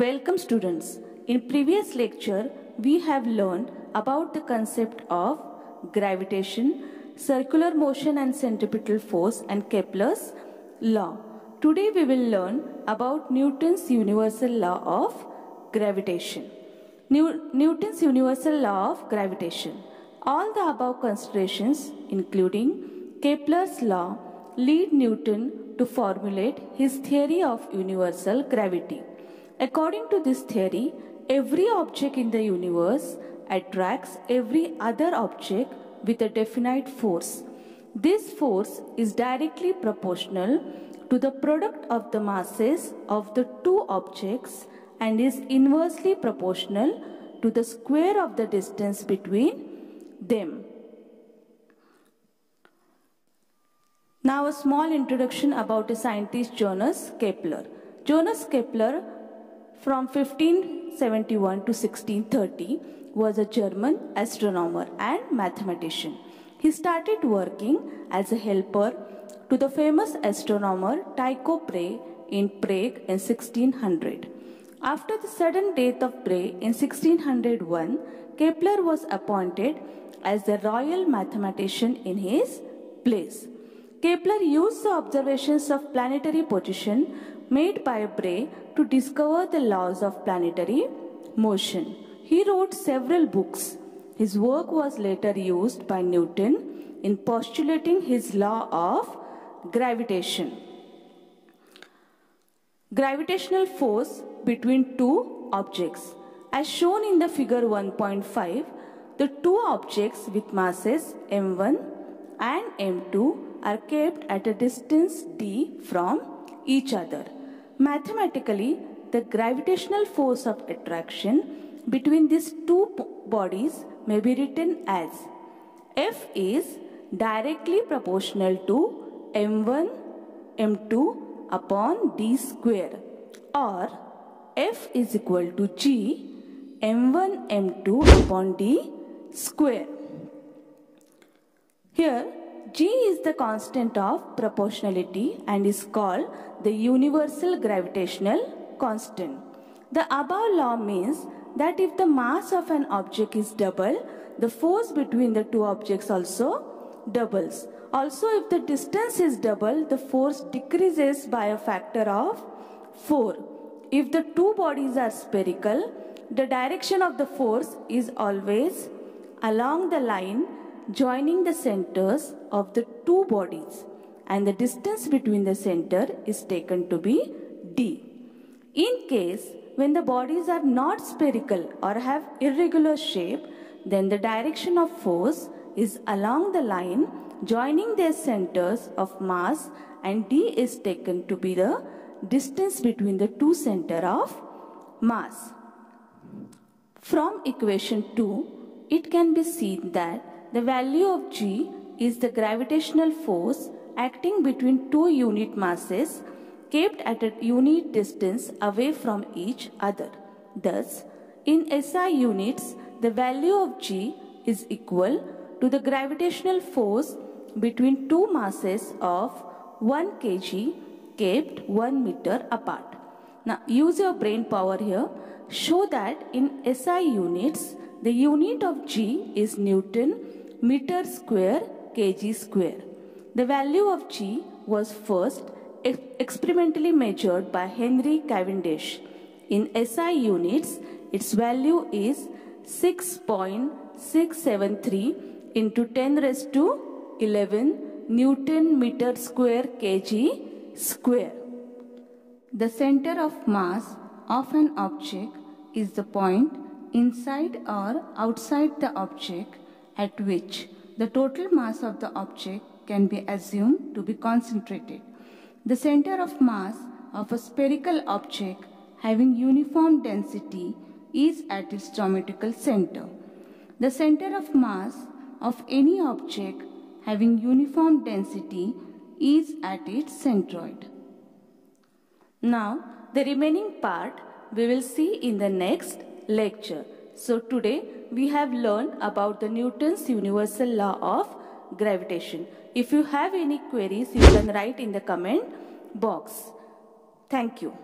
Welcome students. In previous lecture, we have learned about the concept of gravitation, circular motion and centripetal force and Kepler's law. Today we will learn about Newton's universal law of gravitation. Newton's universal law of gravitation. All the above considerations, including Kepler's law, lead Newton to formulate his theory of universal gravity. According to this theory, every object in the universe attracts every other object with a definite force. This force is directly proportional to the product of the masses of the two objects and is inversely proportional to the square of the distance between them. Now a small introduction about a scientist, Johannes Kepler. Johannes Kepler from 1571 to 1630 was a German astronomer and mathematician. He started working as a helper to the famous astronomer Tycho Brahe in Prague in 1600. After the sudden death of Brahe in 1601, Kepler was appointed as the royal mathematician in his place. Kepler used the observations of planetary position made by Brahe to discover the laws of planetary motion. He wrote several books. His work was later used by Newton in postulating his law of gravitation. Gravitational force between two objects. As shown in the figure 1.5, the two objects with masses m1 and m2 are kept at a distance d from each other. Mathematically, the gravitational force of attraction between these two bodies may be written as F is directly proportional to m1 m2 upon d square, or F is equal to g m1 m2 upon d square. Here, g is the constant of proportionality and is called the universal gravitational constant. The above law means that if the mass of an object is double, the force between the two objects also doubles. Also, if the distance is double, the force decreases by a factor of 4. If the two bodies are spherical, the direction of the force is always along the line joining the centers of the two bodies, and the distance between the center is taken to be d. In case when the bodies are not spherical or have irregular shape, then the direction of force is along the line joining their centers of mass, and d is taken to be the distance between the two centers of mass. From equation 2, it can be seen that the value of g is the gravitational force acting between two unit masses kept at a unit distance away from each other. Thus, in SI units, the value of g is equal to the gravitational force between two masses of 1 kg kept 1 meter apart. Now, use your brain power here. Show that in SI units, the unit of g is Newton meter square kg square. The value of g was first experimentally measured by Henry Cavendish. In SI units, its value is 6.673 into 10 raised to 11 Newton meter square kg square. The center of mass of an object is the point inside or outside the object at which the total mass of the object can be assumed to be concentrated. The center of mass of a spherical object having uniform density is at its geometrical center. The center of mass of any object having uniform density is at its centroid. Now, the remaining part we will see in the next lecture. So today we have learned about the Newton's universal law of gravitation. If you have any queries, you can write in the comment box. Thank you.